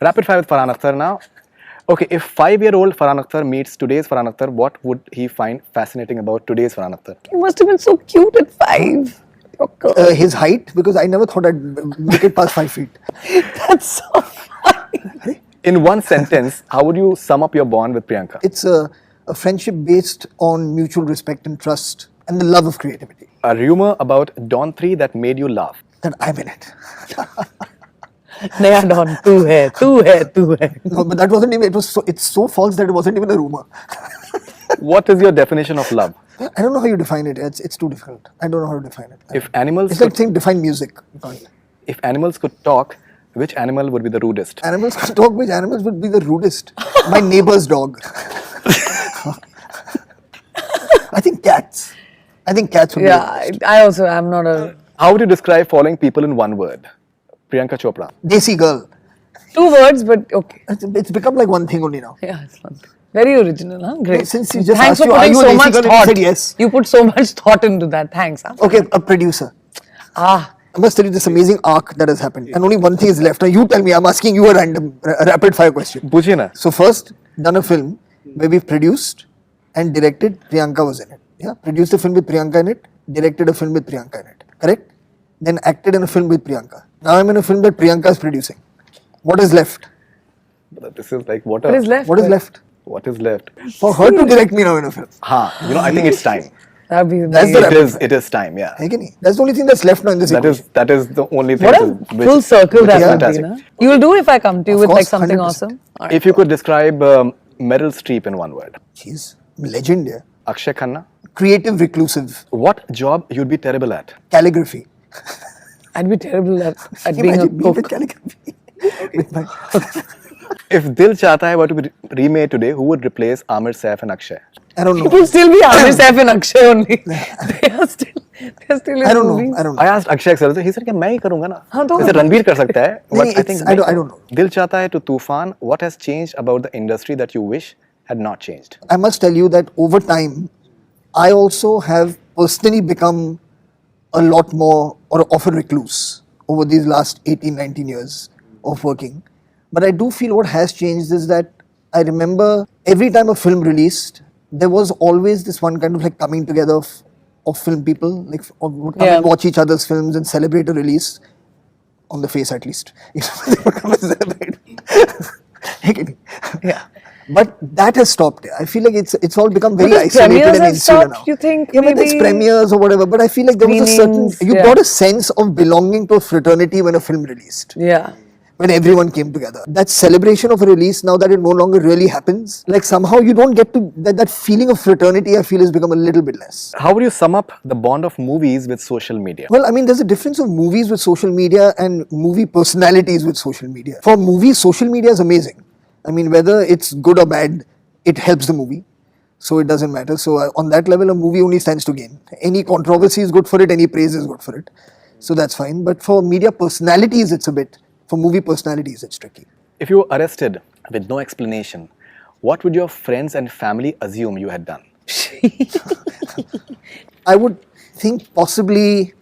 Rapid fire with Farhan Akhtar now. Okay, if 5-year-old Farhan Akhtar meets today's Farhan Akhtar, what would he find fascinating about today's Farhan Akhtar? You must have been so cute at 5. Your girl. His height, because I never thought I'd make it past 5 feet. That's so funny. In one sentence, how would you sum up your bond with Priyanka? It's a friendship based on mutual respect and trust and the love of creativity. A rumor about Dawn 3 that made you laugh. That I'm in it. Naya Dawn, tu hai. No, but that wasn't even, it's so false that it wasn't even a rumor. What is your definition of love? I don't know how you define it. It's too difficult. I don't know how to define it. If animals It's could, like saying define music. You can't. if animals could talk, which animal would be the rudest? Animals could talk, which animals would be the rudest? My neighbor's dog. I think cats. I think cats would be the Yeah, rudest. I also am not a... How would you describe following people in one word? Priyanka Chopra. Desi girl. 2 words, but okay. It's become like one thing only now. Yeah, it's fun. Very original, huh? Great. Since you just Thanks asked for you, are putting you a so desi much girl? And you thought. said yes. You put so much thought into that. Thanks. Huh? Okay, a producer. Ah, I must tell you this amazing arc that has happened. And only one thing is left. Now you tell me, I'm asking you a random, rapid fire question. Pujiye na. So first, done a film where we've produced and directed, Priyanka was in it. Yeah, produced a film with Priyanka in it, directed a film with Priyanka in it. Correct? Then acted in a film with Priyanka. Now I'm in a film that Priyanka is producing. What is left? This is like what what is left? What is left? What is left? For her to direct me now in a film. I think it's time. That'd be That's the amazing. It is time, yeah. Hai ki nahi? That's the only thing that's left now in this equation. That is the only thing. What a full circle which is that would be, fantastic. na? You will do if I come to you Of with like course, something 100%. awesome. Alright. If you could describe Meryl Streep in one word. She's legend, yeah. Akshay Khanna. Creative, reclusive, What job you'd be terrible at? calligraphy. I'd be terrible at being a Imagine me with cook. calligraphy. With my If Dil Chahta Hai were to be remade today, who would replace Aamir, Saif and Akshay? I don't It know. will still be Aamir, Saif and Akshay only. They are still in I don't movies. know. I don't I know. asked Akshay sir, he said कि मैं ही करूँगा ना. हाँ, तो- जैसे रणबीर कर सकता है. नहीं, But I think I don't know. Dil Chahta Hai to Tufan, what has changed about the industry that you wish had not changed? I must tell you that over time, I also have personally become a lot more or of a recluse over these last 18, 19 years of working. But I do feel what has changed is that I remember every time a film released, there was always this one kind of like coming together of film people, like would come and watch each other's films and celebrate a release, on the face at least. They would come and celebrate. Yeah. But that has stopped. I feel like it's all become very Because isolated premieres and have insular stopped, now. you think, Yeah, but it's maybe premieres or whatever. But I feel like there was a certain, screenings, you yeah. got a sense of belonging to a fraternity when a film released. Yeah. When everyone came together. That celebration of a release, now that it no longer really happens, like somehow you don't get to, that feeling of fraternity I feel has become a little bit less. How would you sum up the bond of movies with social media? Well, I mean, there's a difference of movies with social media and movie personalities with social media. For movies, social media is amazing. I mean, whether it's good or bad, it helps the movie. So it doesn't matter. So on that level, a movie only stands to gain. Any controversy is good for it, any praise is good for it. So that's fine. But for media personalities, it's a bit, for movie personalities, it's tricky. If you were arrested with no explanation, what would your friends and family assume you had done? I would think possibly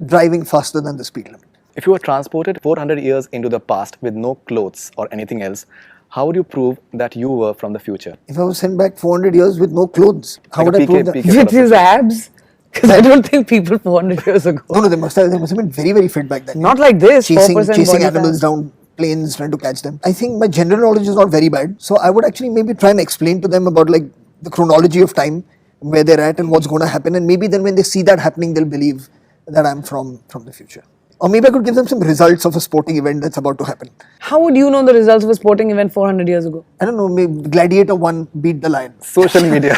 driving faster than the speed limit. If you were transported 400 years into the past with no clothes or anything else, how would you prove that you were from the future? If I was sent back 400 years with no clothes, how Like would a I prove PK that? With his abs? Because I don't think people 400 years ago. No, they must have been very, very fit back then. Not like this. Chasing 4% chasing body animals fat. down planes, trying to catch them. I think my general knowledge is not very bad. So I would actually maybe try and explain to them about like the chronology of time, where they're at and what's going to happen. And maybe then when they see that happening, they'll believe that I'm from the future. Or maybe I could give them some results of a sporting event that's about to happen. How would you know the results of a sporting event 400 years ago? I don't know, maybe Gladiator 1 beat the Lion. Social media.